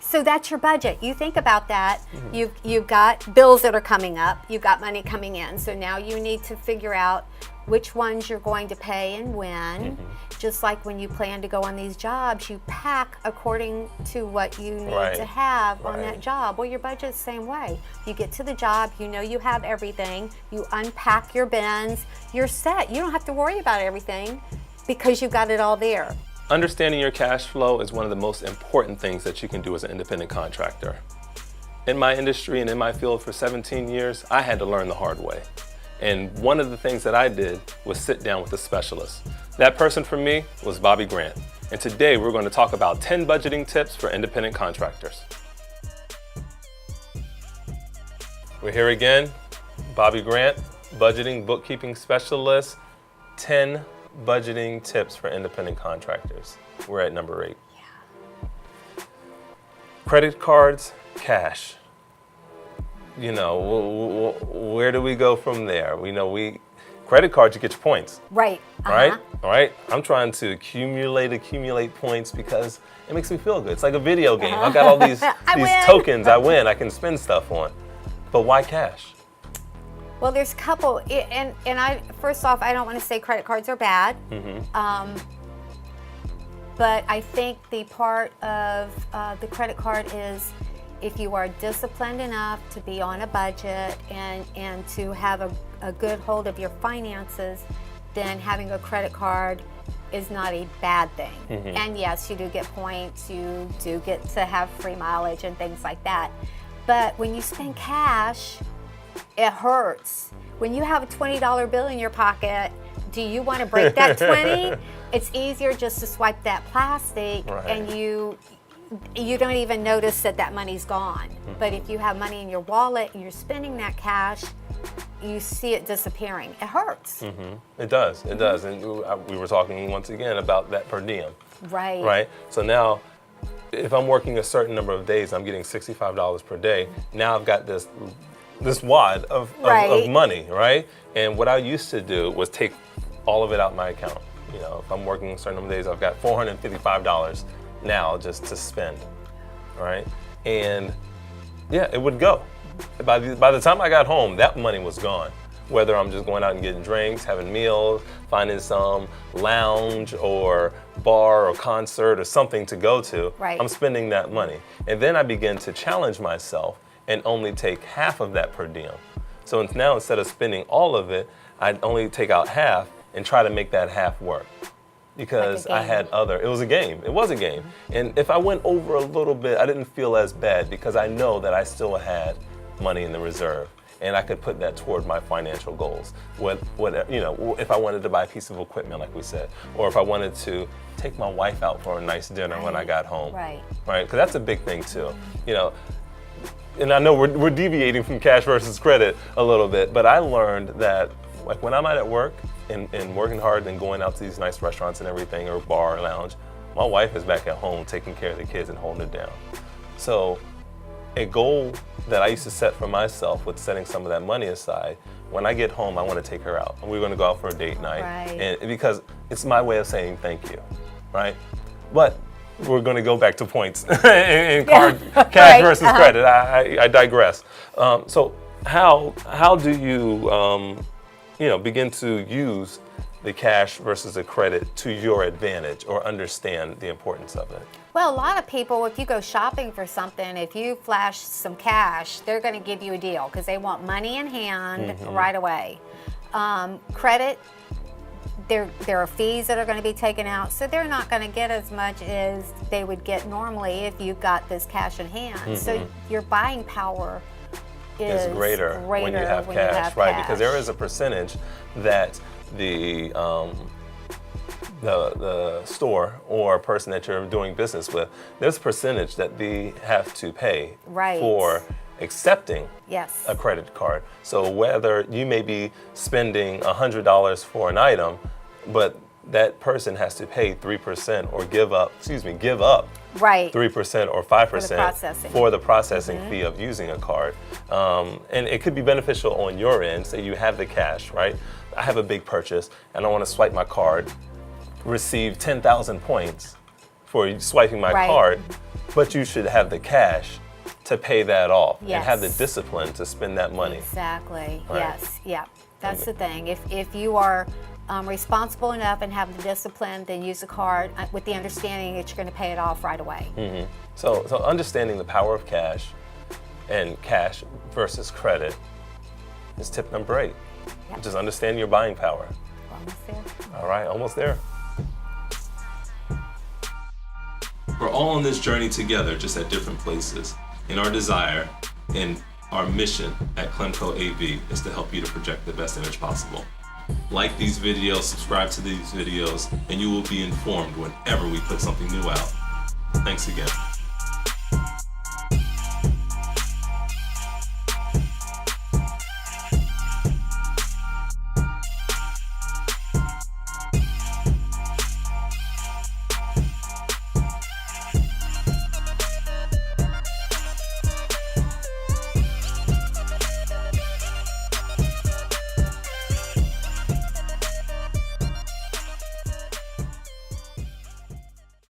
So that's your budget. You think about that. You've got bills that are coming up. You've got money coming in. So now you need to figure out which ones you're going to pay and when. Just like when you plan to go on these jobs, you pack according to what you need to have on that job. Well, your budget's the same way. You get to the job, you know you have everything. You unpack your bins. You're set. You don't have to worry about everything because you've got it all there. Understanding your cash flow is one of the most important things that you can do as an independent contractor. In my industry and in my field for 17 years, I had to learn the hard way. And one of the things that I did was sit down with a specialist. That person for me was Bobby Grant. And today we're going to talk about 10 budgeting tips for independent contractors. We're here again, Bobby Grant, budgeting bookkeeping specialist, 10 budgeting tips for independent contractors. We're at number 8. Credit cards, cash. You know, where do we go from there? Credit cards, you get your points. Right. Right? All right. I'm trying to accumulate points because it makes me feel good. It's like a video game. I've got all these tokens I win, I can spend stuff on. But why cash? Well, there's a couple, and first off, I don't want to say credit cards are bad. But I think the part of the credit card is if you are disciplined enough to be on a budget and to have a good hold of your finances, then having a credit card is not a bad thing. And yes, you do get points, you do get to have free mileage and things like that. But when you spend cash, it hurts. When you have a $20 bill in your pocket, do you want to break that 20? It's easier just to swipe that plastic and you don't even notice that money's gone. But if you have money in your wallet and you're spending that cash, you see it disappearing. It hurts. It does. It does. And we were talking once again about that per diem. Right. So now, if I'm working a certain number of days, I'm getting $65 per day. Now I've got this wad of money, right? And what I used to do was take all of it out my account. You know, if I'm working a certain number of days, I've got $455 now just to spend, right? And yeah, it would go. By the time I got home, that money was gone. Whether I'm just going out and getting drinks, having meals, finding some lounge or bar or concert or something to go to, I'm spending that money. And then I begin to challenge myself and only take half of that per diem. So now instead of spending all of it, I'd only take out half and try to make that half work. Because I had it was a game. It was a game. And if I went over a little bit, I didn't feel as bad because I know that I still had money in the reserve and I could put that toward my financial goals. If I wanted to buy a piece of equipment, like we said, or if I wanted to take my wife out for a nice dinner when I got home. Right? Because that's a big thing too. You know, and I know we're deviating from cash versus credit a little bit, but I learned that like when I'm out at work and working hard and going out to these nice restaurants and everything, or bar or lounge, my wife is back at home taking care of the kids and holding it down. So a goal that I used to set for myself with setting some of that money aside, when I get home, I want to take her out. And we're going to go out for a date night. And because it's my way of saying thank you, right? But we're going to go back to points in cash versus credit. I digress. So how do you begin to use the cash versus the credit to your advantage or understand the importance of it? Well, a lot of people, if you go shopping for something, if you flash some cash, they're going to give you a deal because they want money in hand right away. Credit, there are fees that are going to be taken out, so they're not going to get as much as they would get normally if you've got this cash in hand. So your buying power is greater when you have cash, right? Because there is a percentage that the store or person that you're doing business with, there's a percentage that they have to pay for accepting a credit card. So whether you may be spending $100 for an item, but that person has to pay 3% or give up 3% or 5% for the processing fee of using a card. And it could be beneficial on your end. Say you have the cash, right? I have a big purchase and I want to swipe my card, receive 10,000 points for swiping my card. Right. But you should have the cash to pay that off and have the Yes. discipline to spend that money. Exactly. Right. Yes. Yeah. That's the thing. If you are responsible enough and have the discipline, then use the card with the understanding that you're going to pay it off right away. So understanding the power of cash and cash versus credit is tip number 8. Yep. Just understand your buying power. Almost there. All right, almost there. We're all on this journey together, just at different places. And our desire and our mission at Clemco.av is to help you to project the best image possible. Like these videos, subscribe to these videos, and you will be informed whenever we put something new out. Thanks again.